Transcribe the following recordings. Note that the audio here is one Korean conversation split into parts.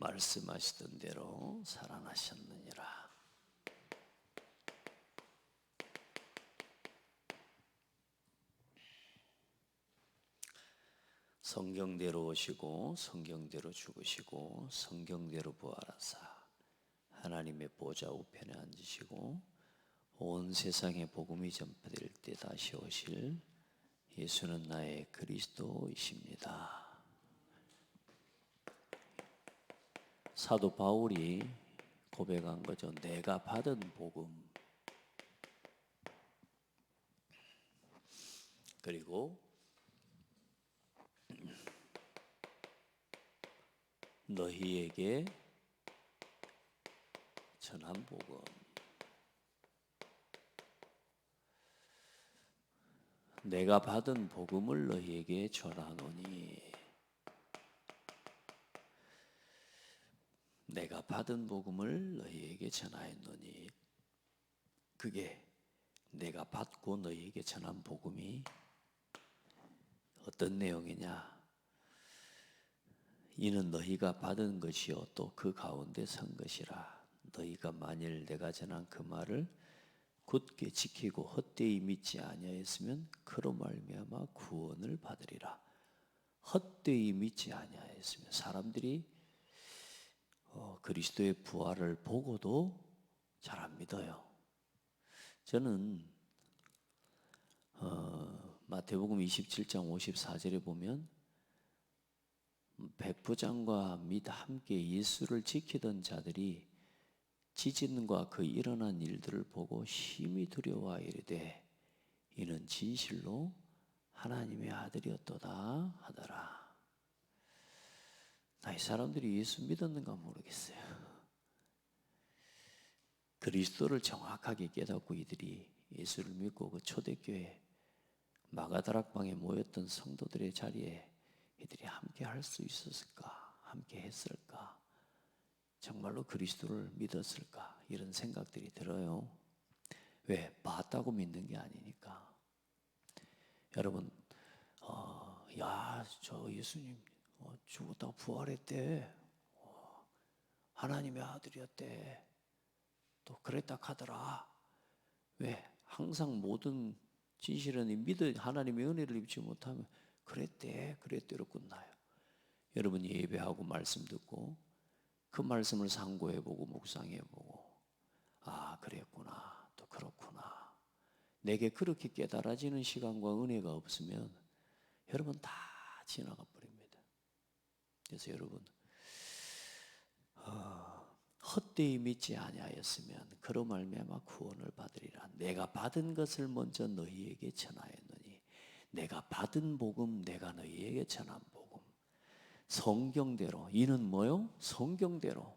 말씀하시던 대로 살아나셨느니라. 성경대로 오시고 성경대로 죽으시고 성경대로 부활하사 하나님의 보좌 우편에 앉으시고 온 세상에 복음이 전파될 때 다시 오실 예수는 나의 그리스도이십니다. 사도 바울이 고백한 거죠. 내가 받은 복음. 그리고 너희에게 전한 복음. 내가 받은 복음을 너희에게 전하노니. 내가 받은 복음을 너희에게 전하였노니. 그게 내가 받고 너희에게 전한 복음이 어떤 내용이냐? 이는 너희가 받은 것이요 또 그 가운데 선 것이라. 너희가 만일 내가 전한 그 말을 굳게 지키고 헛되이 믿지 아니하였으면 그로 말미암아 구원을 받으리라. 헛되이 믿지 아니하였으면 사람들이 그리스도의 부활을 보고도 잘 안 믿어요. 저는 마태복음 27장 54절에 보면 백부장과 및 함께 예수를 지키던 자들이 지진과 그 일어난 일들을 보고 심히 두려워하여 이르되 이는 진실로 하나님의 아들이었도다 하더라. 이 사람들이 예수 믿었는가 모르겠어요. 그리스도를 정확하게 깨닫고 이들이 예수를 믿고 그 초대교회 마가다락방에 모였던 성도들의 자리에 이들이 함께 할 수 있었을까? 함께 했을까? 정말로 그리스도를 믿었을까? 이런 생각들이 들어요. 왜? 봤다고 믿는 게 아니니까. 여러분, 저 예수님 죽었다가 부활했대. 하나님의 아들이었대. 또 그랬다 하더라. 왜? 항상 모든 진실은 하나님의 은혜를 입지 못하면 그랬대로 끝나요. 여러분 예배하고 말씀 듣고 그 말씀을 상고해보고 묵상해보고 그랬구나 또 그렇구나. 내게 그렇게 깨달아지는 시간과 은혜가 없으면 여러분 다 지나가 버립니다. 그래서 여러분 헛되이 믿지 아니하였으면 그로 말미암아 구원을 받으리라. 내가 받은 것을 먼저 너희에게 전하였노니. 내가 받은 복음, 내가 너희에게 전한 복음. 성경대로. 이는 뭐요? 성경대로.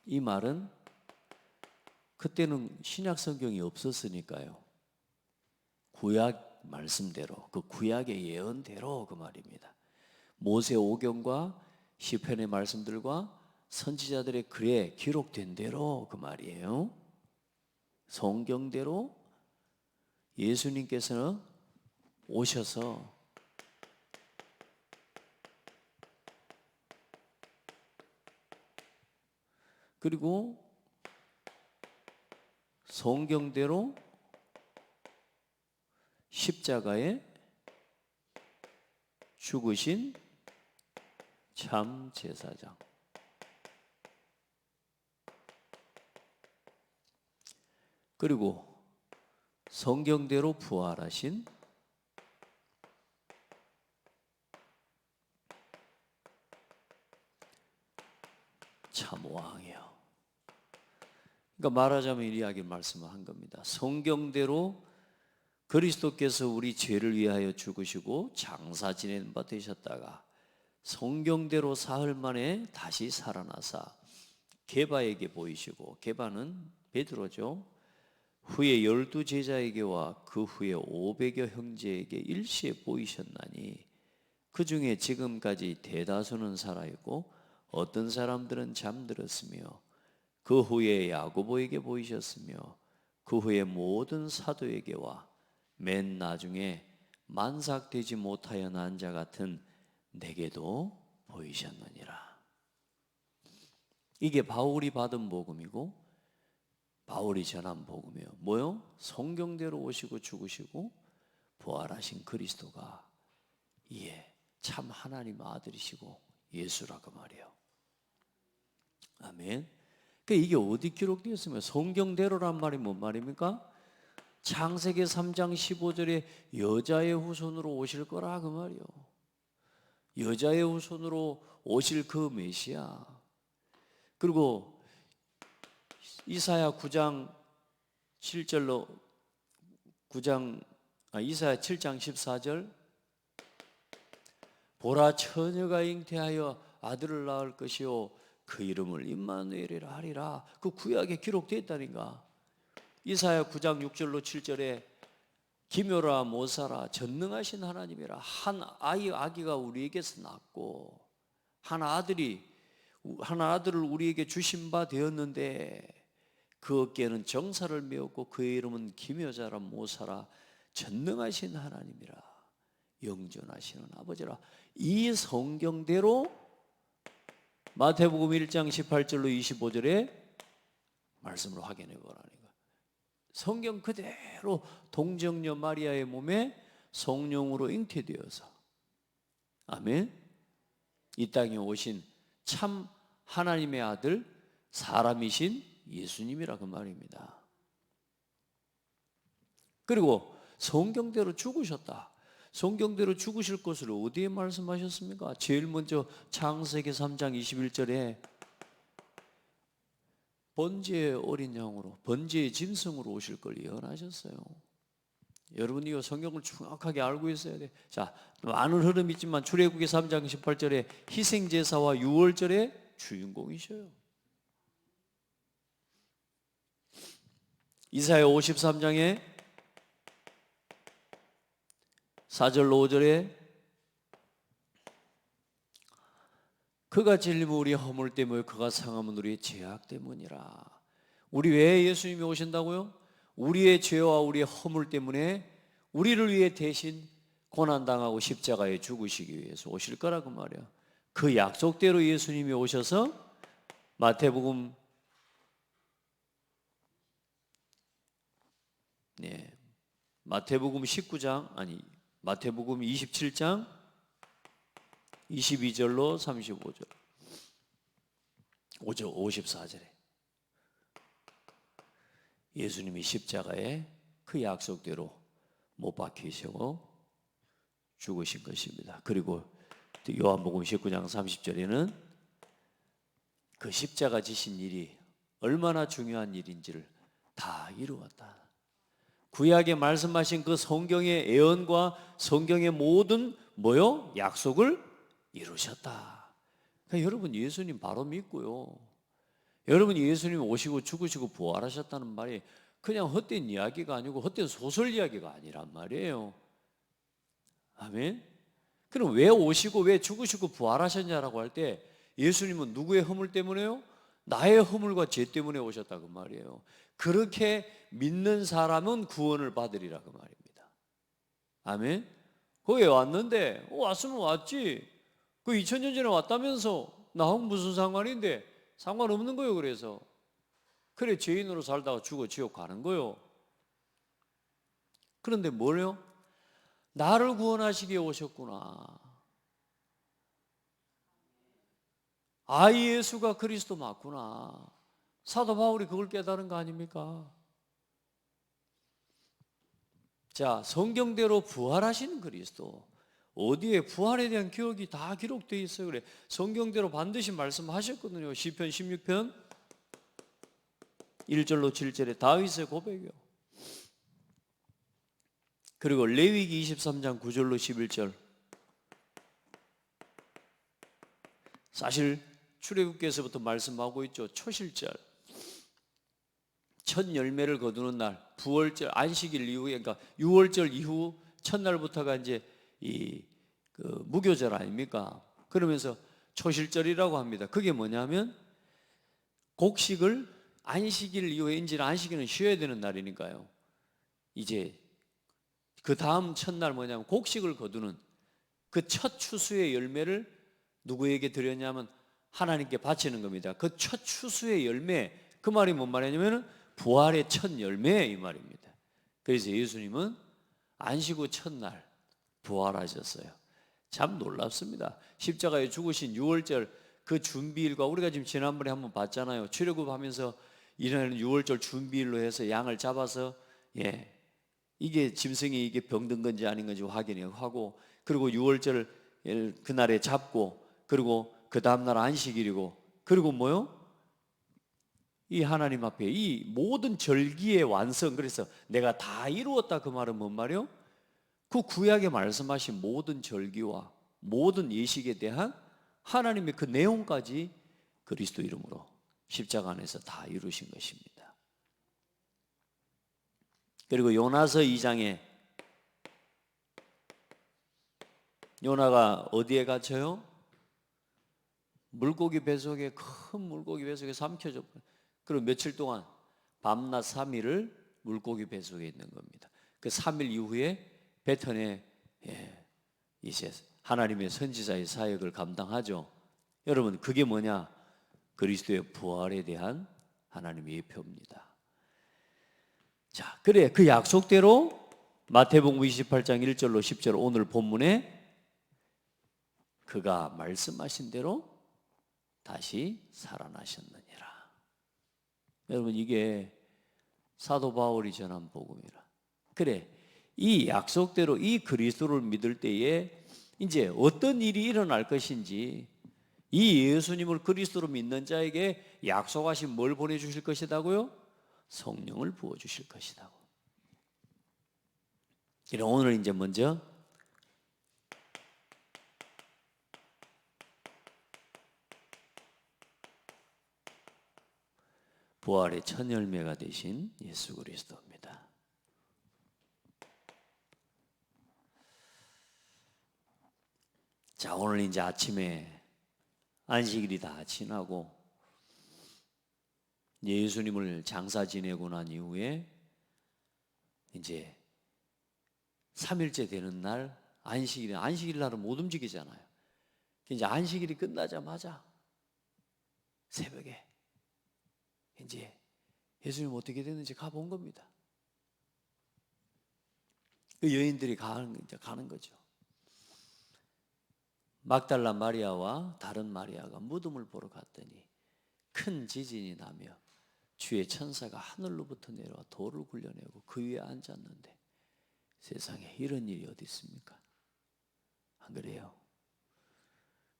이 말은 그때는 신약 성경이 없었으니까요. 구약 말씀대로, 그 구약의 예언대로 그 말입니다. 모세 오경과 시편의 말씀들과 선지자들의 글에 기록된 대로 그 말이에요. 성경대로 예수님께서는 오셔서 그리고 성경대로 십자가에 죽으신 참 제사장. 그리고 성경대로 부활하신 참 왕이요. 그러니까 말하자면 이 이야기 말씀을 한 겁니다. 성경대로 그리스도께서 우리 죄를 위하여 죽으시고 장사 지낸 바 되셨다가 성경대로 사흘 만에 다시 살아나사 게바에게 보이시고, 게바는 베드로죠. 후에 12 제자에게와 그 후에 500여 형제에게 일시에 보이셨나니 그 중에 지금까지 대다수는 살아있고 어떤 사람들은 잠들었으며 그 후에 야고보에게 보이셨으며 그 후에 모든 사도에게와 맨 나중에 만삭되지 못하여 난 자 같은 내게도 보이셨느니라. 이게 바울이 받은 복음이고 바울이 전한 복음이에요. 뭐요? 성경대로 오시고 죽으시고 부활하신 그리스도가 참 하나님 아들이시고 예수라고 말이에요. 아멘. 그러니까 이게 어디 기록되었으면 성경대로란 말이 뭔 말입니까? 창세기 3장 15절에 여자의 후손으로 오실 거라 그 말이요. 여자의 후손으로 오실 그 메시아. 그리고 이사야 9장 7절로 이사야 7장 14절 보라 처녀가 잉태하여 아들을 낳을 것이요 그 이름을 임마누엘이라 하리라. 그 구약에 기록되어 있다니까. 이사야 9장 6절로 7절에 기묘라 모사라 전능하신 하나님이라. 한 아기가 우리에게서 낳고 한 아들을 우리에게 주신 바 되었는데 그 어깨에는 정사를 메었고 그의 이름은 기묘자라 모사라 전능하신 하나님이라 영존하시는 아버지라. 이 성경대로 마태복음 1장 18절로 25절에 말씀을 확인해 보라니까. 성경 그대로 동정녀 마리아의 몸에 성령으로 잉태되어서 아멘. 이 땅에 오신 참 하나님의 아들 사람이신 예수님이라 그 말입니다. 그리고 성경대로 죽으셨다. 성경대로 죽으실 것을 어디에 말씀하셨습니까? 제일 먼저 창세기 3장 21절에 번제의 어린 양으로 번제의 짐승으로 오실 걸 예언하셨어요. 여러분이 이 성경을 정확하게 알고 있어야 돼. 자, 많은 흐름이 있지만 출애굽기 3장 18절에 희생제사와 유월절의 주인공이셔요. 이사야 53장에 4절로 5절에 그가 찔림은 우리의 허물 때문에 그가 상함은 우리의 죄악 때문이라. 우리 왜 예수님이 오신다고요? 우리의 죄와 우리의 허물 때문에 우리를 위해 대신 고난당하고 십자가에 죽으시기 위해서 오실 거라고 말이야. 그 약속대로 예수님이 오셔서 마태복음 27장 22절로 35절 54절에 예수님이 십자가에 그 약속대로 못 박히시고 죽으신 것입니다. 그리고 요한복음 19장 30절에는 그 십자가 지신 일이 얼마나 중요한 일인지를 다 이루었다. 구약에 말씀하신 그 성경의 예언과 성경의 모든 약속을 이루셨다. 그러니까 여러분 예수님 바로 믿고요. 여러분 예수님 오시고 죽으시고 부활하셨다는 말이 그냥 헛된 이야기가 아니고 헛된 소설 이야기가 아니란 말이에요. 아멘. 그럼 왜 오시고 왜 죽으시고 부활하셨냐라고 할 때 예수님은 누구의 허물 때문에요? 나의 허물과 죄 때문에 오셨다 그 말이에요. 그렇게 믿는 사람은 구원을 받으리라 그 말입니다. 아멘. 거기에 왔는데 왔으면 왔지. 그 2000년 전에 왔다면서 나하고 무슨 상관인데? 상관없는 거예요. 그래서 그래 죄인으로 살다가 죽어 지옥 가는 거예요. 그런데 뭐래요? 나를 구원하시기에 오셨구나. 예수가 그리스도 맞구나. 사도 바울이 그걸 깨달은 거 아닙니까? 자, 성경대로 부활하시는 그리스도. 어디에 부활에 대한 기억이 다 기록되어 있어요. 그래. 성경대로 반드시 말씀하셨거든요. 시편 16편 1절로 7절에 다윗의 고백이요. 그리고 레위기 23장 9절로 11절. 사실 출애굽기에서부터 말씀하고 있죠. 초실절. 첫 열매를 거두는 날, 부월절, 안식일 이후에, 그러니까 유월절 이후 첫날부터가 이제 무교절 아닙니까? 그러면서 초실절이라고 합니다. 그게 뭐냐면 곡식을 안식일 이후에 이제 안식일은 쉬어야 되는 날이니까요. 이제 그 다음 첫날 뭐냐면 곡식을 거두는 그 첫 추수의 열매를 누구에게 드렸냐면 하나님께 바치는 겁니다. 그 첫 추수의 열매, 그 말이 뭔 말이냐면 부활의 첫 열매 이 말입니다. 그래서 예수님은 안식 후 첫날 부활하셨어요. 참 놀랍습니다. 십자가에 죽으신 유월절 그 준비일과 우리가 지금 지난번에 한번 봤잖아요. 출애굽하면서 이날 유월절 준비일로 해서 양을 잡아서 이게 짐승이 이게 병든 건지 아닌 건지 확인하고, 그리고 유월절 그날에 잡고, 그리고 그 다음날 안식일이고, 그리고 뭐요? 이 하나님 앞에 이 모든 절기의 완성, 그래서 내가 다 이루었다 그 말은 뭔 말이요? 그 구약에 말씀하신 모든 절기와 모든 예식에 대한 하나님의 그 내용까지 그리스도 이름으로 십자가 안에서 다 이루신 것입니다. 그리고 요나서 2장에 요나가 어디에 갇혀요? 물고기 뱃속에, 큰 물고기 뱃속에 삼켜져. 그리고 며칠 동안 밤낮 3일을 물고기 뱃속에 있는 겁니다. 그 3일 이후에 베탄에 이제 하나님의 선지자의 사역을 감당하죠. 여러분, 그게 뭐냐? 그리스도의 부활에 대한 하나님의 예표입니다. 자, 그래 그 약속대로 마태복음 28장 1절로 10절 오늘 본문에 그가 말씀하신 대로 다시 살아나셨느니라. 여러분, 이게 사도 바울이 전한 복음이라. 그래, 이 약속대로 이 그리스도를 믿을 때에 이제 어떤 일이 일어날 것인지, 이 예수님을 그리스도로 믿는 자에게 약속하신 뭘 보내주실 것이다고요? 성령을 부어주실 것이다고. 그럼 오늘 이제 먼저 부활의 첫 열매가 되신 예수 그리스도입니다. 자, 오늘 이제 아침에 안식일이 다 지나고 예수님을 장사 지내고 난 이후에 이제 3일째 되는 날 안식일 날은 못 움직이잖아요. 이제 안식일이 끝나자마자 새벽에 이제 예수님 어떻게 됐는지 가본 겁니다. 그 여인들이 가는 거죠. 막달라 마리아와 다른 마리아가 무덤을 보러 갔더니 큰 지진이 나며 주의 천사가 하늘로부터 내려와 돌을 굴려내고 그 위에 앉았는데, 세상에 이런 일이 어디 있습니까? 안 그래요?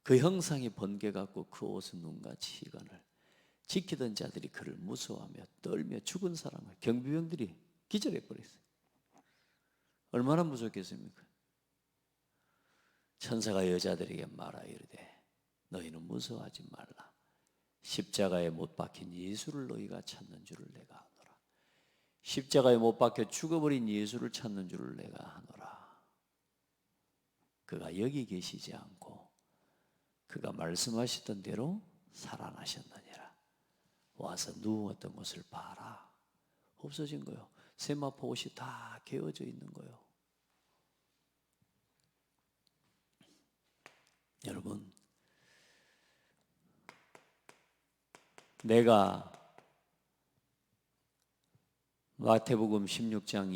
그 형상이 번개 같고 그 옷은 눈같이 희건을 지키던 자들이 그를 무서워하며 떨며 죽은 사람을 경비병들이 기절해 버렸어요. 얼마나 무섭겠습니까? 천사가 여자들에게 말하 이르되 너희는 무서워하지 말라. 십자가에 못 박힌 예수를 너희가 찾는 줄을 내가 아노라. 십자가에 못 박혀 죽어버린 예수를 찾는 줄을 내가 아노라. 그가 여기 계시지 않고 그가 말씀하셨던 대로 살아나셨느니라. 와서 누웠던 것을 봐라. 없어진 거요. 세마포 옷이 다 개어져 있는 거요. 여러분, 내가 마태복음 16장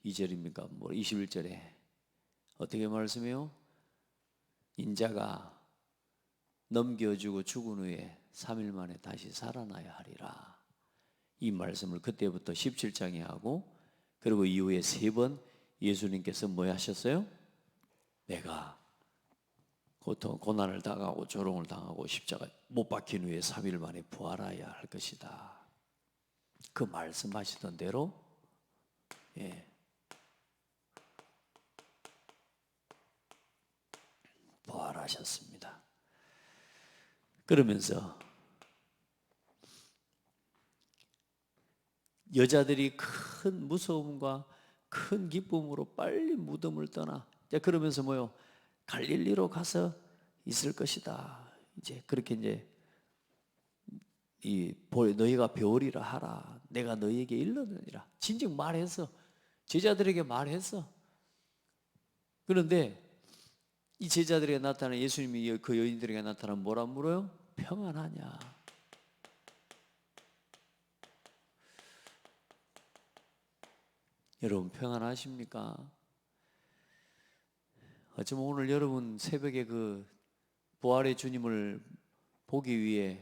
22절입니까? 21절에 어떻게 말씀해요? 인자가 넘겨주고 죽은 후에 3일 만에 다시 살아나야 하리라. 이 말씀을 그때부터 17장에 하고, 그리고 이후에 3번 예수님께서 뭐 하셨어요? 내가 고통, 고난을 당하고 조롱을 당하고 십자가 못 박힌 후에 3일 만에 부활하여야 할 것이다. 그 말씀하시던 대로 부활하셨습니다. 그러면서 여자들이 큰 무서움과 큰 기쁨으로 빨리 무덤을 떠나, 그러면서 뭐요? 갈릴리로 가서 있을 것이다. 이제 그렇게 이제 너희가 배우리라 하라. 내가 너희에게 일렀느니라. 진즉 말했어. 제자들에게 말했어. 그런데 이 제자들에게 나타난 예수님이 그 여인들에게 나타나면 뭐라 물어요? 평안하냐? 여러분 평안하십니까? 어쩌면 오늘 여러분 새벽에 그 부활의 주님을 보기 위해,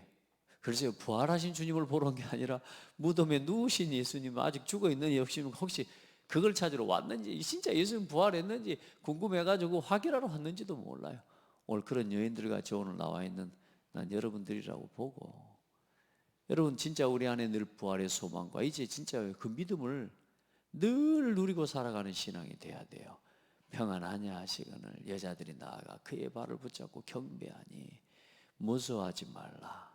글쎄요, 부활하신 주님을 보러 온 게 아니라 무덤에 누우신 예수님, 아직 죽어있는 예수님, 혹시 그걸 찾으러 왔는지, 진짜 예수님 부활했는지 궁금해가지고 확인하러 왔는지도 몰라요. 오늘 그런 여인들같이 오늘 나와 있는 난 여러분들이라고 보고, 여러분 진짜 우리 안에 늘 부활의 소망과 이제 진짜 그 믿음을 늘 누리고 살아가는 신앙이 돼야 돼요. 평안하냐 하시거늘 여자들이 나아가 그의 발을 붙잡고 경배하니 무서워하지 말라.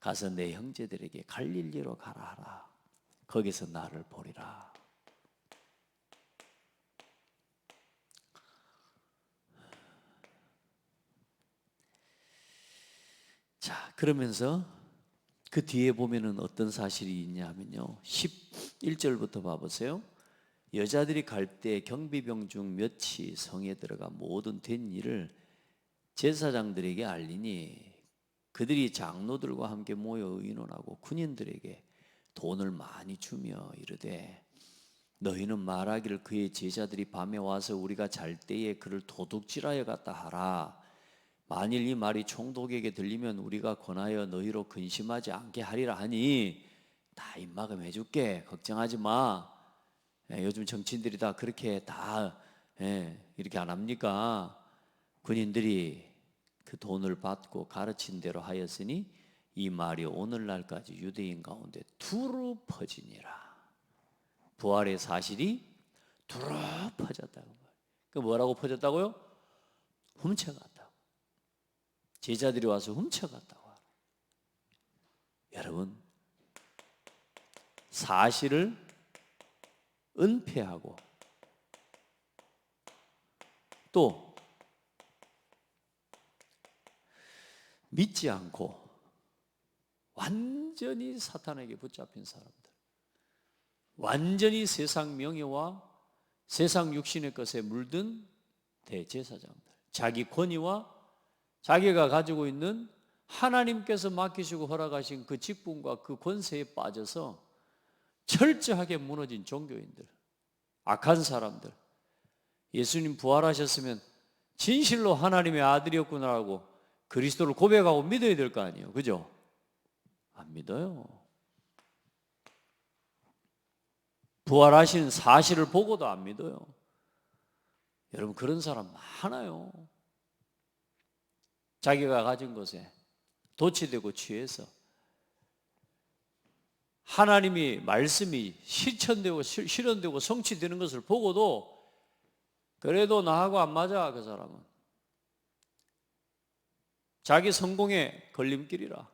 가서 내 형제들에게 갈릴리로 가라 하라. 거기서 나를 보리라. 자, 그러면서 그 뒤에 보면은 어떤 사실이 있냐면요, 11절부터 봐보세요. 여자들이 갈 때 경비병 중 몇이 성에 들어가 모든 된 일을 제사장들에게 알리니 그들이 장로들과 함께 모여 의논하고 군인들에게 돈을 많이 주며 이르되 너희는 말하기를 그의 제자들이 밤에 와서 우리가 잘 때에 그를 도둑질하여 갔다 하라. 만일 이 말이 총독에게 들리면 우리가 권하여 너희로 근심하지 않게 하리라 하니 다 입막음 해줄게. 걱정하지 마. 요즘 정치인들이 다 그렇게 다 이렇게 안 합니까? 군인들이 그 돈을 받고 가르친 대로 하였으니 이 말이 오늘날까지 유대인 가운데 두루 퍼지니라. 부활의 사실이 두루 퍼졌다고. 그 뭐라고 퍼졌다고요? 훔쳐갔다고. 제자들이 와서 훔쳐갔다고. 여러분, 사실을 은폐하고 또 믿지 않고 완전히 사탄에게 붙잡힌 사람들, 완전히 세상 명예와 세상 육신의 것에 물든 대제사장들, 자기 권위와 자기가 가지고 있는 하나님께서 맡기시고 허락하신 그 직분과 그 권세에 빠져서 철저하게 무너진 종교인들, 악한 사람들, 예수님 부활하셨으면 진실로 하나님의 아들이었구나라고 그리스도를 고백하고 믿어야 될 거 아니에요. 그죠? 안 믿어요. 부활하신 사실을 보고도 안 믿어요. 여러분 그런 사람 많아요. 자기가 가진 것에 도취되고 취해서 하나님이 말씀이 실천되고 실현되고 성취되는 것을 보고도 그래도 나하고 안 맞아. 그 사람은 자기 성공의 걸림길이라,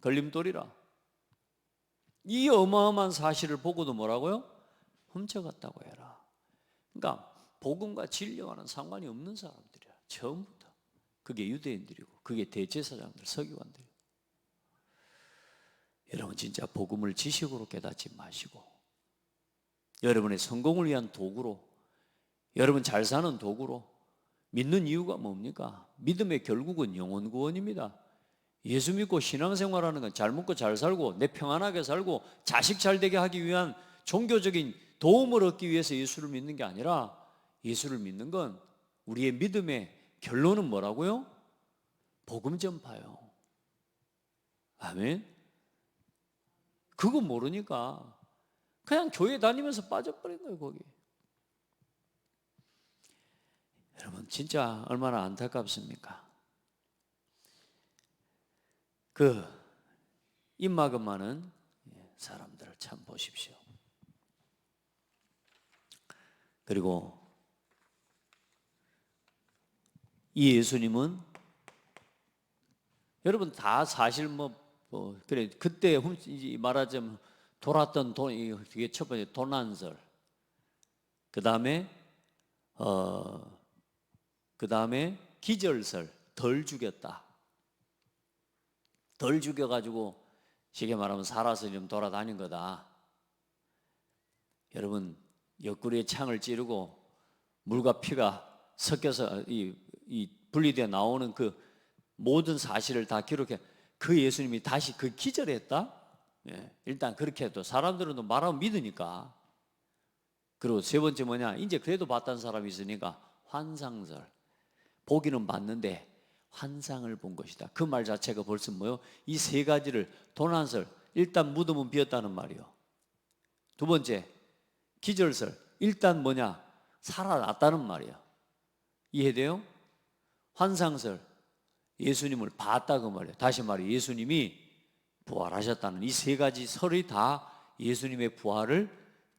걸림돌이라. 이 어마어마한 사실을 보고도 뭐라고요? 훔쳐갔다고 해라. 그러니까 복음과 진리와는 상관이 없는 사람들이야. 처음부터. 그게 유대인들이고 그게 대제사장들, 서기관들이고. 여러분 진짜 복음을 지식으로 깨닫지 마시고 여러분의 성공을 위한 도구로, 여러분 잘 사는 도구로 믿는 이유가 뭡니까? 믿음의 결국은 영혼 구원입니다. 예수 믿고 신앙생활하는 건 잘 먹고 잘 살고 내 평안하게 살고 자식 잘 되게 하기 위한 종교적인 도움을 얻기 위해서 예수를 믿는 게 아니라, 예수를 믿는 건 우리의 믿음의 결론은 뭐라고요? 복음 전파요. 아멘. 그거 모르니까 그냥 교회 다니면서 빠져버린 거예요, 거기. 여러분 진짜 얼마나 안타깝습니까? 그 입막음 많은 사람들을 참 보십시오. 그리고 이 예수님은 여러분 다 사실 그래 그때 말하자면 돌았던 돈, 이게 첫 번째 도난설, 그 다음에 기절설, 덜 죽였다. 덜 죽여가지고 쉽게 말하면 살아서 좀 돌아다닌 거다. 여러분 옆구리에 창을 찌르고 물과 피가 섞여서 이 이 분리되어 나오는 그 모든 사실을 다 기록해. 그 예수님이 다시 그 기절했다? 예, 일단 그렇게 해도 사람들은 또 말하면 믿으니까. 그리고 세 번째 뭐냐? 이제 그래도 봤다는 사람이 있으니까 환상설. 보기는 봤는데 환상을 본 것이다. 그 말 자체가 벌써 뭐요? 이 세 가지를 도난설, 일단 무덤은 비었다는 말이요. 두 번째 기절설, 일단 뭐냐? 살아났다는 말이요. 이해돼요? 환상설, 예수님을 봤다 그 말이에요. 다시 말해 예수님이 부활하셨다는 이 세 가지 설이 다 예수님의 부활을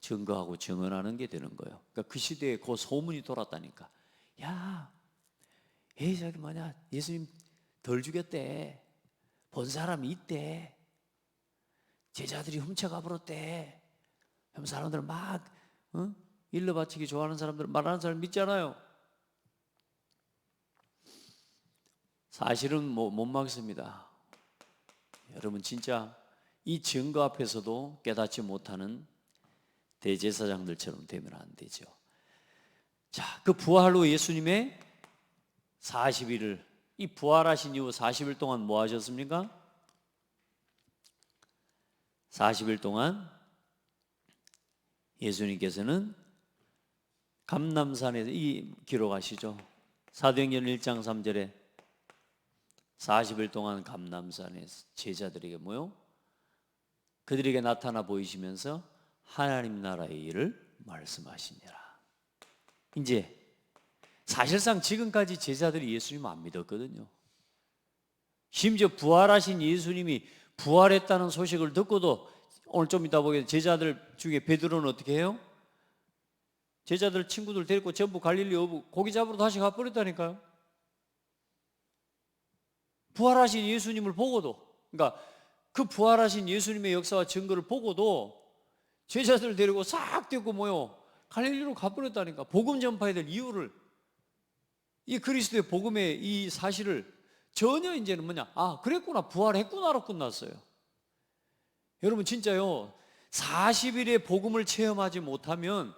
증거하고 증언하는 게 되는 거예요. 그러니까 그 시대에 그 소문이 돌았다니까. 야, 저기 뭐냐, 예수님 덜 죽였대. 본 사람이 있대. 제자들이 훔쳐가 버렸대. 그럼 사람들 막 일러 바치기 좋아하는 사람들, 말하는 사람 믿잖아요. 사실은 못 막습니다. 여러분 진짜 이 증거 앞에서도 깨닫지 못하는 대제사장들처럼 되면 안 되죠. 자, 그 부활 후 예수님의 40일을, 이 부활하신 이후 40일 동안 뭐 하셨습니까? 40일 동안 예수님께서는 감람산에서, 이 기록하시죠. 사도행전 1장 3절에 40일 동안 감람산에 제자들에게 모여 그들에게 나타나 보이시면서 하나님 나라의 일을 말씀하시니라. 이제 사실상 지금까지 제자들이 예수님을 안 믿었거든요. 심지어 부활하신 예수님이 부활했다는 소식을 듣고도 오늘 좀 이따 보게 제자들 중에 베드로는 어떻게 해요? 제자들 친구들 데리고 전부 갈릴리 어부 고기 잡으러 다시 가버렸다니까요. 부활하신 예수님을 보고도, 그러니까 그 부활하신 예수님의 역사와 증거를 보고도 제자들 데리고 싹 뛰고 모여 갈릴리로 가버렸다니까. 복음 전파해야 될 이유를, 이 그리스도의 복음의 이 사실을 전혀 이제는 뭐냐, 아 그랬구나, 부활했구나로 끝났어요. 여러분 진짜요, 40일의 복음을 체험하지 못하면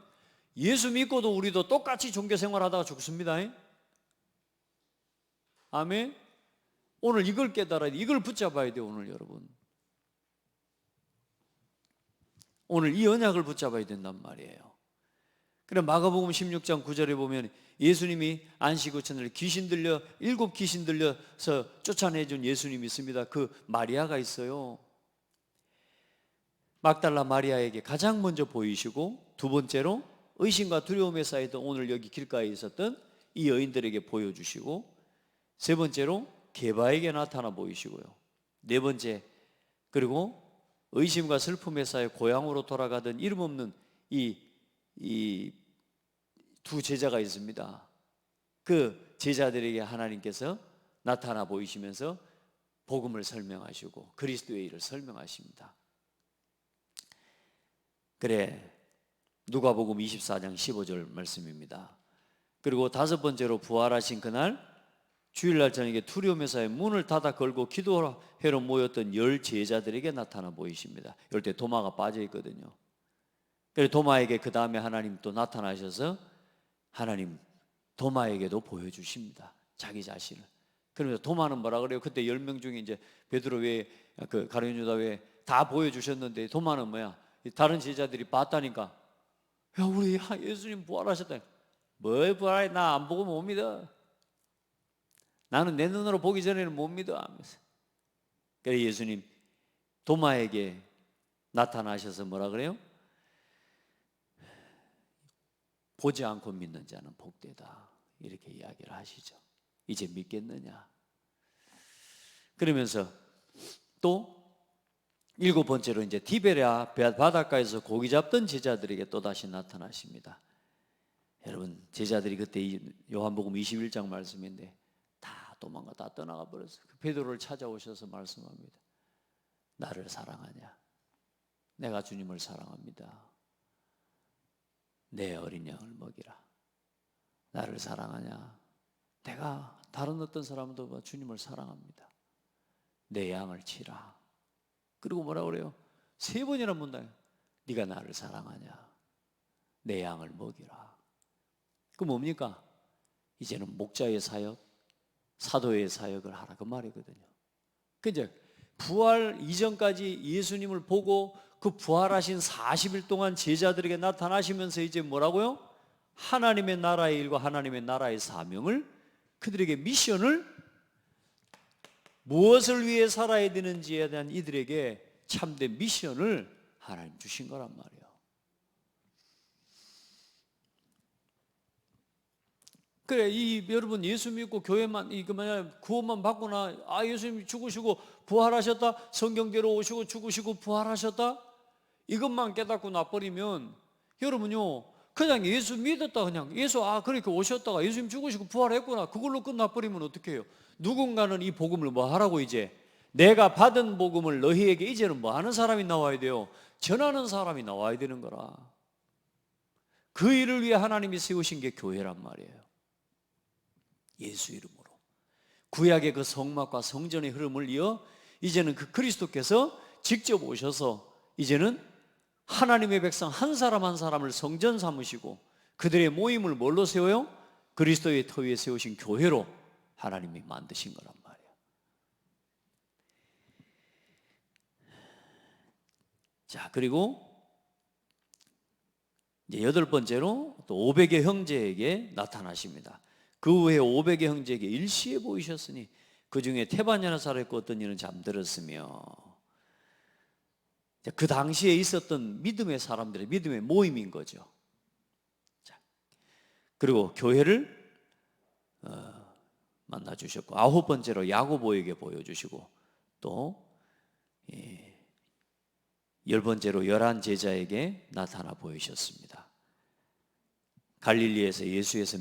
예수 믿고도 우리도 똑같이 종교 생활하다가 죽습니다. 아멘. 오늘 이걸 깨달아야 돼. 이걸 붙잡아야 돼요. 오늘 여러분, 오늘 이 언약을 붙잡아야 된단 말이에요. 그래 마가복음 16장 9절에 보면 예수님이 안식 후 첫날 귀신 들려, 7 귀신 들려서 쫓아내준 예수님이 있습니다. 그 마리아가 있어요. 막달라 마리아에게 가장 먼저 보이시고, 두 번째로 의심과 두려움에 쌓이던 오늘 여기 길가에 있었던 이 여인들에게 보여주시고, 세 번째로 게바에게 나타나 보이시고요. 네 번째, 그리고 의심과 슬픔에 쌓여 고향으로 돌아가던 이름 없는 이 두 제자가 있습니다. 그 제자들에게 하나님께서 나타나 보이시면서 복음을 설명하시고 그리스도의 일을 설명하십니다. 그래, 누가복음 24장 15절 말씀입니다. 그리고 다섯 번째로 부활하신 그날 주일날 저녁에 두려움에서의 문을 닫아 걸고 기도회로 모였던 10 제자들에게 나타나 보이십니다. 이럴 때 도마가 빠져 있거든요. 그래서 도마에게 그 다음에 하나님 또 나타나셔서 하나님 도마에게도 보여주십니다. 자기 자신을. 그러면서 도마는 뭐라 그래요? 그때 10명 중에 이제 베드로 외에 그 가룟 유다 외에 다 보여주셨는데 도마는 뭐야? 다른 제자들이 봤다니까. 야, 우리 예수님 부활하셨다. 뭘 부활해? 나 안 보고 못 믿어. 나는 내 눈으로 보기 전에는 못 믿어 하면서. 그래서 예수님 도마에게 나타나셔서 뭐라 그래요? 보지 않고 믿는 자는 복되다, 이렇게 이야기를 하시죠. 이제 믿겠느냐? 그러면서 또 7번째로 이제 디베랴 바닷가에서 고기 잡던 제자들에게 또다시 나타나십니다. 여러분 제자들이 그때 요한복음 21장 말씀인데 다 도망가, 다 떠나가 버렸어요. 그 베드로를 찾아오셔서 말씀합니다. 나를 사랑하냐? 내가 주님을 사랑합니다. 내 어린 양을 먹이라. 나를 사랑하냐? 내가 다른 어떤 사람도 주님을 사랑합니다. 내 양을 치라. 그리고 뭐라 그래요? 3번이나 묻나요? 네가 나를 사랑하냐? 내 양을 먹이라. 그 뭡니까? 이제는 목자의 사역, 사도의 사역을 하라 그 말이거든요. 그죠? 부활 이전까지 예수님을 보고 그 부활하신 40일 동안 제자들에게 나타나시면서 이제 뭐라고요? 하나님의 나라의 일과 하나님의 나라의 사명을, 그들에게 미션을, 무엇을 위해 살아야 되는지에 대한 이들에게 참된 미션을 하나님 주신 거란 말이에요. 그래, 여러분 예수 믿고 교회만 만약 구원만 받거나 예수님이 죽으시고 부활하셨다, 성경대로 오시고 죽으시고 부활하셨다, 이것만 깨닫고 놔버리면 여러분요 그냥 예수 믿었다, 그냥 예수 그렇게 오셨다가 예수님 죽으시고 부활했구나, 그걸로 끝나버리면 어떻게 해요? 누군가는 이 복음을 뭐 하라고, 이제 내가 받은 복음을 너희에게 이제는 뭐 하는 사람이 나와야 돼요? 전하는 사람이 나와야 되는 거라. 그 일을 위해 하나님이 세우신 게 교회란 말이에요. 예수 이름으로 구약의 그 성막과 성전의 흐름을 이어 이제는 그 그리스도께서 직접 오셔서 이제는 하나님의 백성 한 사람 한 사람을 성전 삼으시고 그들의 모임을 뭘로 세워요? 그리스도의 터 위에 세우신 교회로 하나님이 만드신 거란 말이에요. 자, 그리고 이제 8번째로 또 500의 형제에게 나타나십니다. 그 후에 500의 형제에게 일시에 보이셨으니 그 중에 태반야나 살아있고 어떤 이는 잠들었으며, 그 당시에 있었던 믿음의 사람들의 믿음의 모임인 거죠. 자, 그리고 교회를 만나 주셨고, 9번째로 야고보에게 보여주시고, 또 10번째로 11 제자에게 나타나 보이셨습니다. 갈릴리에서 예수께서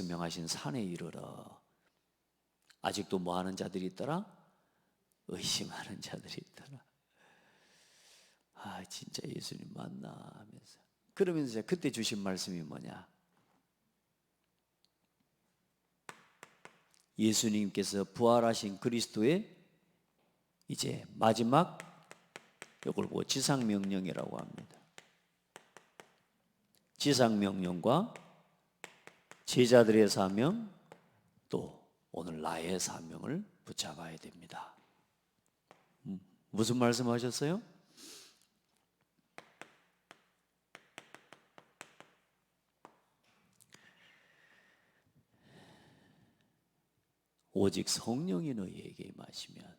명하신 산에 이르러. 아직도 뭐 하는 자들이 있더라? 의심하는 자들이 있더라. 진짜 예수님 맞나 하면서. 그러면서 그때 주신 말씀이 뭐냐? 예수님께서 부활하신 그리스도의 이제 마지막, 이걸 보고 지상명령이라고 합니다. 지상명령과 제자들의 사명, 또 오늘 나의 사명을 붙잡아야 됩니다. 무슨 말씀하셨어요? 오직 성령이 너희에게 임하시면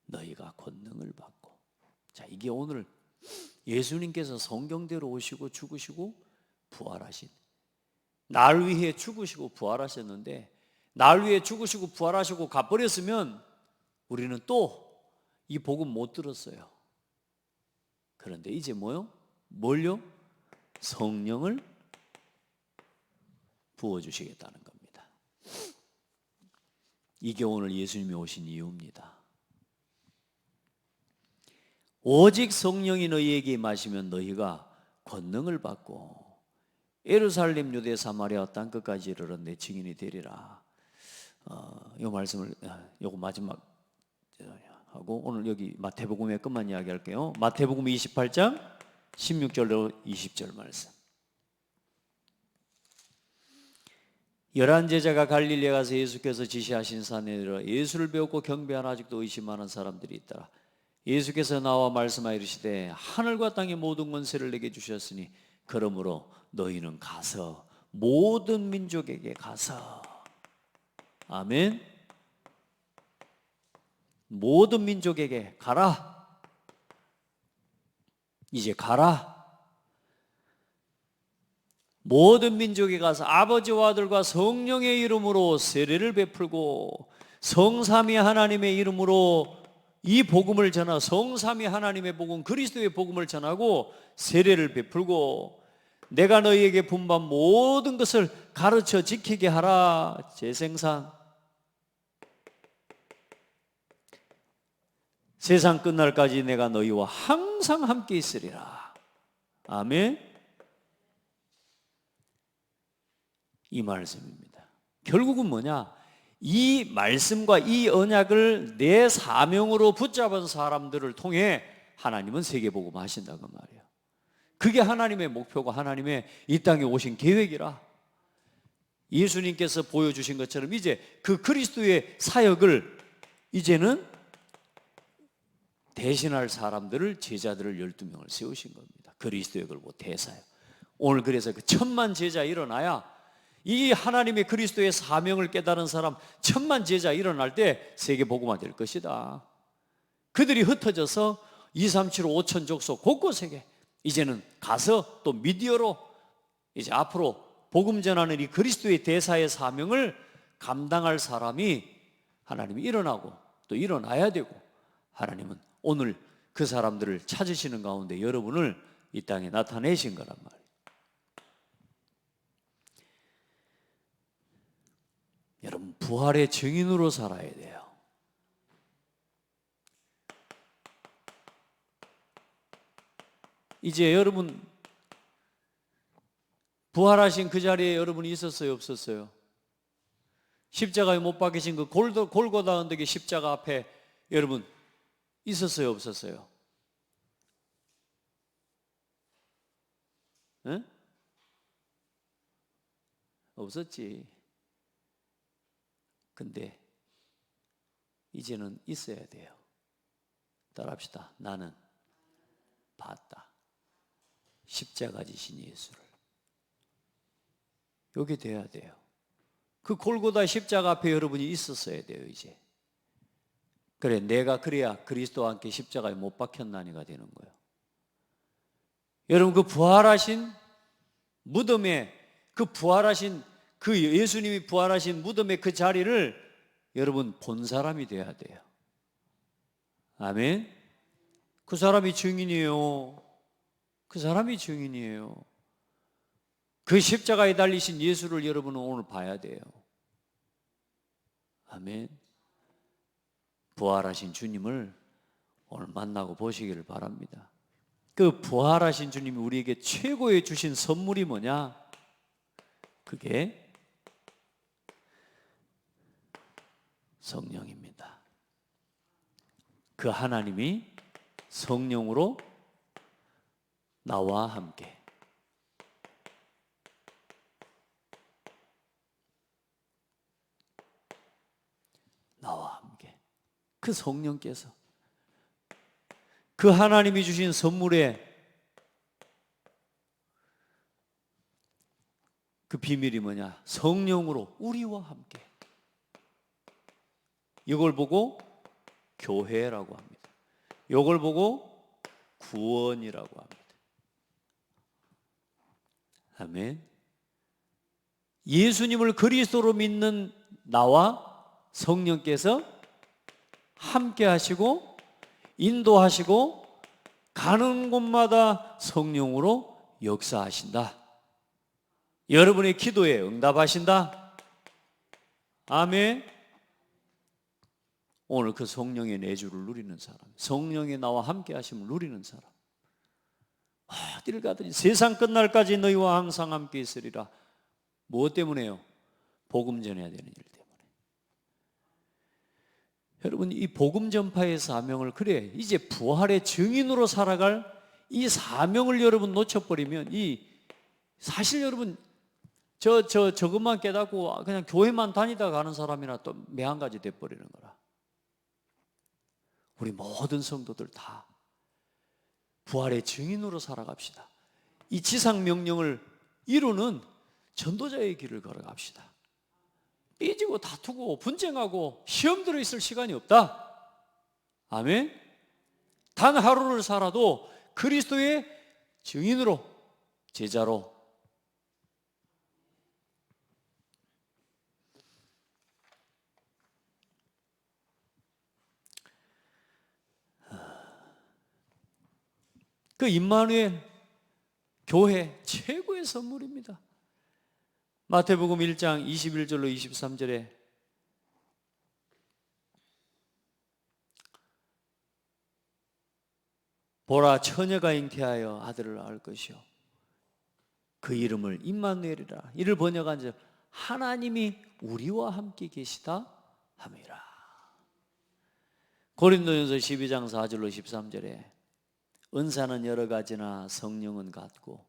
너희가 권능을 받고. 자, 이게 오늘 예수님께서 성경대로 오시고 죽으시고 부활하신, 날 위해 죽으시고 부활하셨는데, 날 위해 죽으시고 부활하시고 가버렸으면 우리는 또 이 복음 못 들었어요. 그런데 이제 뭘요? 성령을 부어주시겠다는 겁니다. 이게 오늘 예수님이 오신 이유입니다. 오직 성령이 너희에게 임하시면 너희가 권능을 받고 예루살렘, 유대, 사마리아 땅끝까지 이르러 내 증인이 되리라. 이 말씀을 요거 마지막 하고 오늘 여기 마태복음의 끝만 이야기할게요. 마태복음 28장 16절로 20절 말씀. 11 제자가 갈릴리에 가서 예수께서 지시하신 산에 이르러 예수를 배웠고 경배하나 아직도 의심하는 사람들이 있더라. 예수께서 나와 말씀하여 이르시되 하늘과 땅의 모든 권세를 내게 주셨으니 그러므로 너희는 가서 모든 민족에게 가서, 아멘, 모든 민족에게 가라. 이제 가라. 모든 민족에 가서 아버지와 아들과 성령의 이름으로 세례를 베풀고 성삼위 하나님의 이름으로 이 복음을 전하, 성삼위 하나님의 복음, 그리스도의 복음을 전하고 세례를 베풀고 내가 너희에게 분반 모든 것을 가르쳐 지키게 하라. 재생산. 세상 끝날까지 내가 너희와 항상 함께 있으리라. 아멘. 이 말씀입니다. 결국은 뭐냐? 이 말씀과 이 언약을 내 사명으로 붙잡은 사람들을 통해 하나님은 세계복음 하신다고 말이에요. 그게 하나님의 목표고 하나님의 이 땅에 오신 계획이라. 예수님께서 보여주신 것처럼 이제 그 그리스도의 사역을 이제는 대신할 사람들을, 제자들을 12명을 세우신 겁니다. 그리스도의 걸고 대사요. 오늘 그래서 그 1000만 제자 일어나야, 이 하나님의 그리스도의 사명을 깨달은 사람 1000만 제자 일어날 때 세계 복음화 될 것이다. 그들이 흩어져서 2, 3, 7, 5천 족속 곳곳에 이제는 가서 또 미디어로 이제 앞으로 복음 전하는 이 그리스도의 대사의 사명을 감당할 사람이 하나님이 일어나고 또 일어나야 되고, 하나님은 오늘 그 사람들을 찾으시는 가운데 여러분을 이 땅에 나타내신 거란 말이에요. 여러분, 부활의 증인으로 살아야 돼요. 이제 여러분, 부활하신 그 자리에 여러분이 있었어요, 없었어요? 십자가에 못 박히신 그 골고다 언덕의 십자가 앞에 여러분 있었어요, 없었어요? 에? 없었지. 근데 이제는 있어야 돼요. 따라합시다. 나는 봤다. 십자가 지신 예수를. 여기 돼야 돼요. 그 골고다 십자가 앞에 여러분이 있었어야 돼요, 이제. 그래, 내가 그래야 그리스도와 함께 십자가에 못 박혔나니가 되는 거예요. 여러분, 그 부활하신 무덤에, 그 부활하신 그 예수님이 부활하신 무덤의 그 자리를 여러분 본 사람이 돼야 돼요. 아멘. 그 사람이 증인이에요. 그 사람이 증인이에요. 그 십자가에 달리신 예수를 여러분은 오늘 봐야 돼요. 아멘. 부활하신 주님을 오늘 만나고 보시기를 바랍니다. 그 부활하신 주님이 우리에게 최고의 주신 선물이 뭐냐? 그게 성령입니다. 그 하나님이 성령으로 나와 함께 그 성령께서 그 하나님이 주신 선물에 그 비밀이 뭐냐? 성령으로 우리와 함께. 이걸 보고 교회라고 합니다. 이걸 보고 구원이라고 합니다. 아멘. 예수님을 그리스도로 믿는 나와 성령께서 함께 하시고 인도하시고 가는 곳마다 성령으로 역사하신다. 여러분의 기도에 응답하신다. 아멘. 오늘 그 성령의 내주를 누리는 사람, 성령의 나와 함께 하심을 누리는 사람, 어디를 가든지 세상 끝날까지 너희와 항상 함께 있으리라. 무엇 때문에요? 복음 전해야 되는 일 때문에. 여러분, 이 복음 전파의 사명을, 그래 이제 부활의 증인으로 살아갈 이 사명을 여러분 놓쳐버리면, 이 사실 여러분 저것만 깨닫고 그냥 교회만 다니다 가는 사람이나 또 매한가지 돼버리는 거라. 우리 모든 성도들 다 부활의 증인으로 살아갑시다. 이 지상 명령을 이루는 전도자의 길을 걸어갑시다. 삐지고 다투고 분쟁하고 시험 들어 있을 시간이 없다. 아멘. 단 하루를 살아도 그리스도의 증인으로, 제자로 그 임마누엘 교회 최고의 선물입니다. 마태복음 1장 21절로 23절에 보라, 처녀가 잉태하여 아들을 낳을 것이요 그 이름을 임마누엘이라. 이를 번역한 즉 하나님이 우리와 함께 계시다 함이라. 고린도전서 12장 4절로 13절에 은사는 여러 가지나 성령은 같고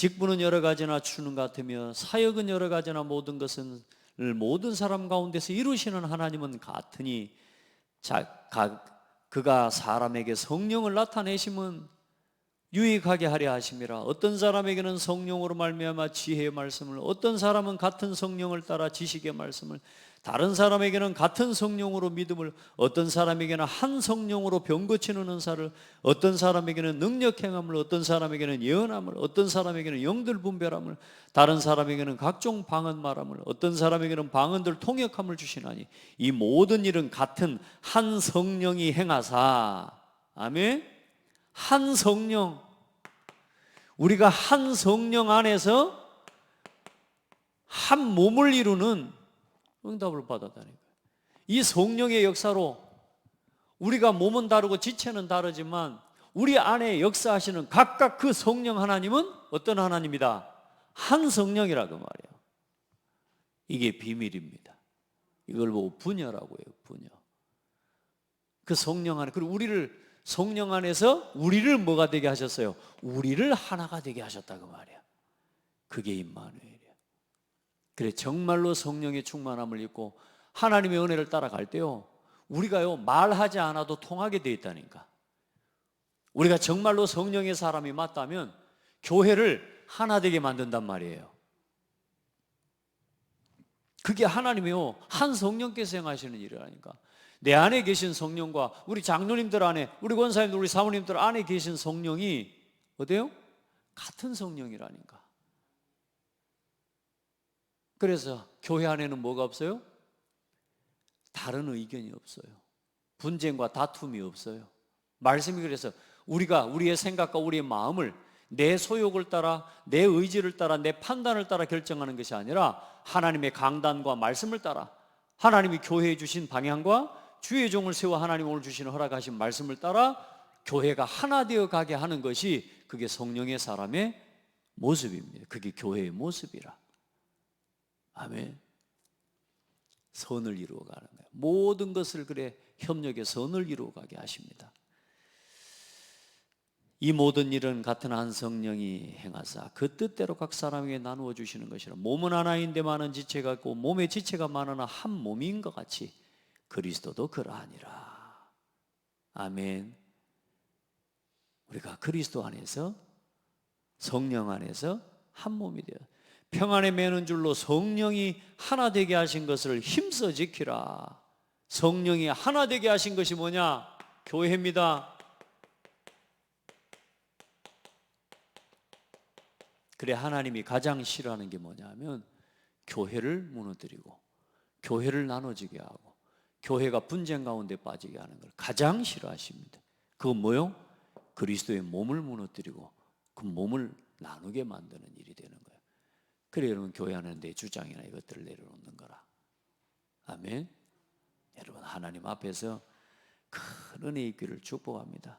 직분은 여러 가지나 주는 것 같으며 사역은 여러 가지나 모든 것은 모든 사람 가운데서 이루시는 하나님은 같으니 그가 사람에게 성령을 나타내심은 유익하게 하려 하심이라. 어떤 사람에게는 성령으로 말미암아 지혜의 말씀을, 어떤 사람은 같은 성령을 따라 지식의 말씀을, 다른 사람에게는 같은 성령으로 믿음을, 어떤 사람에게는 한 성령으로 병 고치는 은사를, 어떤 사람에게는 능력 행함을, 어떤 사람에게는 예언함을, 어떤 사람에게는 영들 분별함을, 다른 사람에게는 각종 방언 말함을, 어떤 사람에게는 방언들 통역함을 주시나니 이 모든 일은 같은 한 성령이 행하사. 아멘. 한 성령, 우리가 한 성령 안에서 한 몸을 이루는 응답을 받았다는 거예요. 이 성령의 역사로 우리가 몸은 다르고 지체는 다르지만 우리 안에 역사하시는 각각 그 성령 하나님은 어떤 하나님이다? 한 성령이라고 말이에요. 이게 비밀입니다. 이걸 보고 분여라고 해요. 분여. 그 성령 안에, 그리고 우리를 성령 안에서 우리를 뭐가 되게 하셨어요? 우리를 하나가 되게 하셨다고 말이야. 그게 임마누엘이야. 그래, 정말로 성령의 충만함을 입고 하나님의 은혜를 따라갈 때요, 우리가요 말하지 않아도 통하게 돼 있다니까. 우리가 정말로 성령의 사람이 맞다면 교회를 하나 되게 만든단 말이에요. 그게 하나님이요 한 성령께서 행하시는 일이라니까. 내 안에 계신 성령과 우리 장로님들 안에, 우리 권사님들, 우리 사모님들 안에 계신 성령이 어때요? 같은 성령이라니까. 그래서 교회 안에는 뭐가 없어요? 다른 의견이 없어요. 분쟁과 다툼이 없어요. 말씀이 그래서 우리가 우리의 생각과 우리의 마음을 내 소욕을 따라, 내 의지를 따라, 내 판단을 따라 결정하는 것이 아니라 하나님의 강단과 말씀을 따라, 하나님이 교회에 주신 방향과 주의 종을 세워 하나님 오늘 주시는 허락하신 말씀을 따라 교회가 하나 되어 가게 하는 것이, 그게 성령의 사람의 모습입니다. 그게 교회의 모습이라. 아멘. 선을 이루어가는 거예요. 모든 것을 그래 협력의 선을 이루어가게 하십니다. 이 모든 일은 같은 한 성령이 행하사 그 뜻대로 각 사람에게 나누어 주시는 것이라. 몸은 하나인데 많은 지체가 있고 몸의 지체가 많으나 한 몸인 것 같이 그리스도도 그러하니라. 아멘. 우리가 그리스도 안에서, 성령 안에서 한 몸이 되어 평안에 매는 줄로 성령이 하나 되게 하신 것을 힘써 지키라. 성령이 하나 되게 하신 것이 뭐냐? 교회입니다. 그래, 하나님이 가장 싫어하는 게 뭐냐면 교회를 무너뜨리고 교회를 나눠지게 하고 교회가 분쟁 가운데 빠지게 하는 걸 가장 싫어하십니다. 그건 뭐요? 그리스도의 몸을 무너뜨리고 그 몸을 나누게 만드는 일이 되는 거예요. 그래, 여러분, 교회 안에 내 주장이나 이것들을 내려놓는 거라. 아멘. 여러분, 하나님 앞에서 큰 은혜 있기를 축복합니다.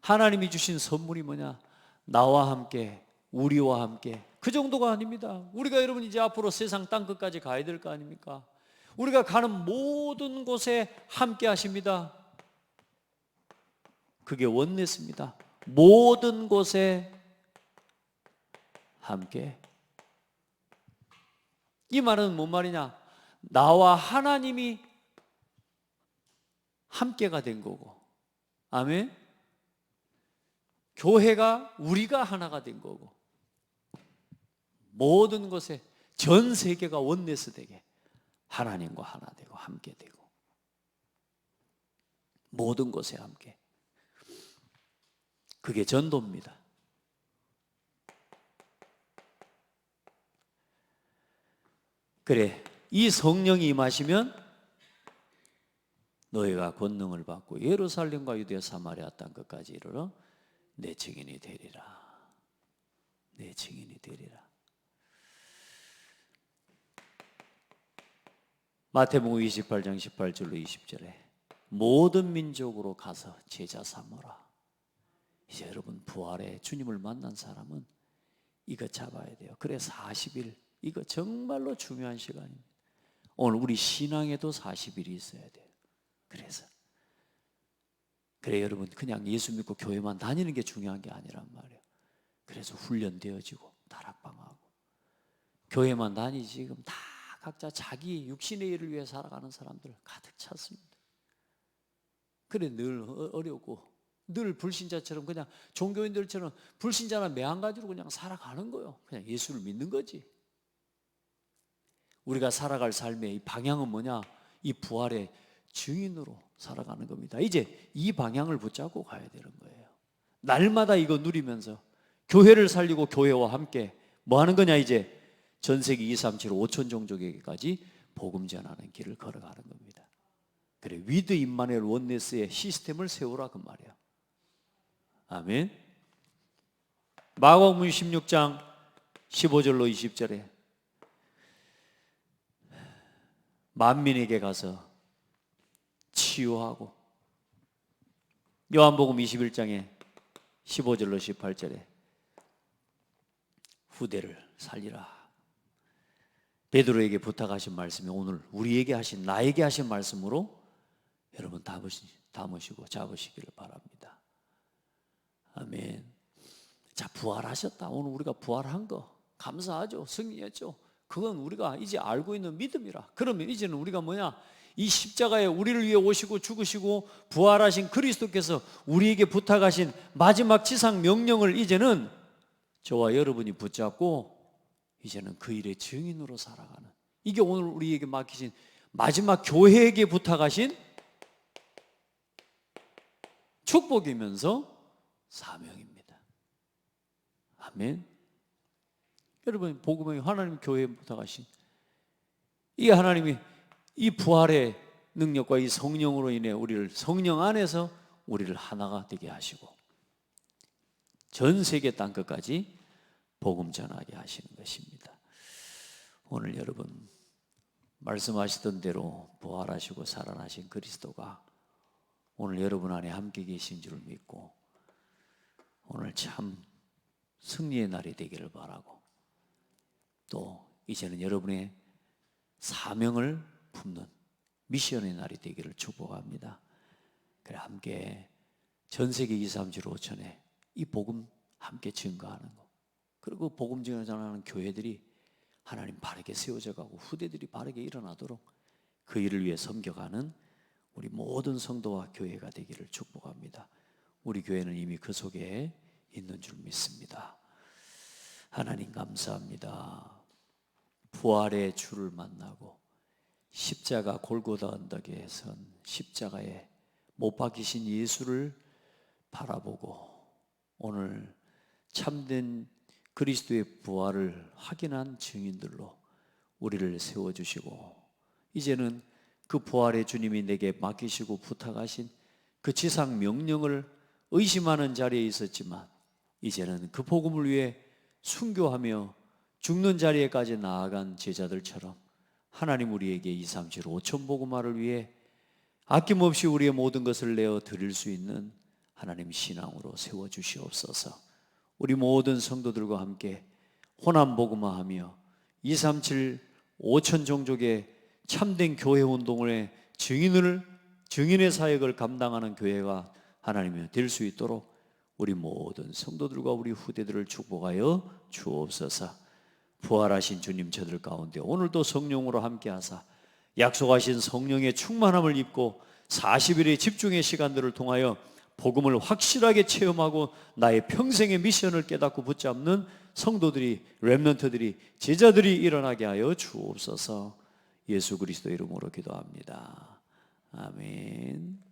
하나님이 주신 선물이 뭐냐? 나와 함께, 우리와 함께. 그 정도가 아닙니다. 우리가 여러분 이제 앞으로 세상 땅끝까지 가야 될 거 아닙니까? 우리가 가는 모든 곳에 함께 하십니다. 그게 원네스입니다. 모든 곳에 함께. 이 말은 뭔 말이냐? 나와 하나님이 함께가 된 거고, 아멘. 교회가, 우리가 하나가 된 거고, 모든 곳에, 전 세계가 원네스 되게 하나님과 하나 되고 함께 되고, 모든 곳에 함께. 그게 전도입니다. 그래, 이 성령이 임하시면 너희가 권능을 받고 예루살렘과 유대와 사마리아 땅 끝까지 이르러 내 증인이 되리라. 내 증인이 되리라. 마태복음 28장 18절로 20절에 모든 민족으로 가서 제자 삼으라. 이제 여러분, 부활에 주님을 만난 사람은 이거 잡아야 돼요. 그래, 40일, 이거 정말로 중요한 시간입니다. 오늘 우리 신앙에도 40일이 있어야 돼요. 그래서 여러분, 그냥 예수 믿고 교회만 다니는 게 중요한 게 아니란 말이에요. 그래서 훈련되어지고 교회만 다니지 지금 다 각자 자기 육신의 일을 위해 살아가는 사람들 가득 찼습니다. 그래 늘 어렵고 늘 불신자처럼 그냥 종교인들처럼 불신자나 매한 가지로 그냥 살아가는 거예요. 그냥 예수를 믿는 거지. 우리가 살아갈 삶의 이 방향은 뭐냐? 이 부활의 증인으로 살아가는 겁니다. 이제 이 방향을 붙잡고 가야 되는 거예요. 날마다 이거 누리면서 교회를 살리고 교회와 함께 뭐 하는 거냐? 이제 전 세계 2, 3, 7, 5천 종족에게까지 복음 전하는 길을 걸어가는 겁니다. 그래, 위드 임마누엘 원네스의 시스템을 세우라 그 말이야. 아멘. 마가복음 16장 15절로 20절에 만민에게 가서 치유하고, 요한복음 21장에 15절로 18절에 후대를 살리라. 베드로에게 부탁하신 말씀이 오늘 우리에게 하신, 나에게 하신 말씀으로 여러분 담으시고 잡으시기를 바랍니다. 아멘. 자, 부활하셨다. 오늘 우리가 부활한 거 감사하죠. 승리했죠. 그건 우리가 이제 알고 있는 믿음이라. 그러면 이제는 우리가 뭐냐? 이 십자가에 우리를 위해 오시고 죽으시고 부활하신 그리스도께서 우리에게 부탁하신 마지막 지상 명령을 이제는 저와 여러분이 붙잡고 이제는 그 일의 증인으로 살아가는, 이게 오늘 우리에게 맡기신 마지막 교회에게 부탁하신 축복이면서 사명입니다. 아멘. 여러분, 복음의 하나님 교회에 부탁하신 이 하나님이 이 부활의 능력과 이 성령으로 인해 우리를, 성령 안에서 우리를 하나가 되게 하시고 전 세계 땅끝까지 복음 전하게 하시는 것입니다. 오늘 여러분 말씀하시던 대로 부활하시고 살아나신 그리스도가 오늘 여러분 안에 함께 계신 줄 믿고 오늘 참 승리의 날이 되기를 바라고, 또 이제는 여러분의 사명을 품는 미션의 날이 되기를 축복합니다. 그래, 함께 전 세계 2, 3, 7, 5천에 이 복음 함께 증거하는 거, 그리고 복음 증거하는 교회들이 하나님 바르게 세워져 가고 후대들이 바르게 일어나도록 그 일을 위해 섬겨가는 우리 모든 성도와 교회가 되기를 축복합니다. 우리 교회는 이미 그 속에 있는 줄 믿습니다. 하나님 감사합니다. 부활의 주를 만나고 십자가 골고다 언덕에 선 십자가에 못 박히신 예수를 바라보고 오늘 참된 그리스도의 부활을 확인한 증인들로 우리를 세워주시고, 이제는 그 부활의 주님이 내게 맡기시고 부탁하신 그 지상 명령을 의심하는 자리에 있었지만 이제는 그 복음을 위해 순교하며 죽는 자리에까지 나아간 제자들처럼 하나님 우리에게 2, 3, 7, 5천 복음화를 위해 아낌없이 우리의 모든 것을 내어 드릴 수 있는 하나님 신앙으로 세워주시옵소서. 우리 모든 성도들과 함께 호남 복음화하며 2, 3, 7, 5천 종족의 참된 교회 운동의 증인의 사역을 감당하는 교회가 하나님이 될 수 있도록 우리 모든 성도들과 우리 후대들을 축복하여 주옵소서. 부활하신 주님 저들 가운데 오늘도 성령으로 함께하사 약속하신 성령의 충만함을 입고 40일의 집중의 시간들을 통하여 복음을 확실하게 체험하고 나의 평생의 미션을 깨닫고 붙잡는 성도들이, 렘넌트들이, 제자들이 일어나게 하여 주옵소서. 예수 그리스도 이름으로 기도합니다. 아멘.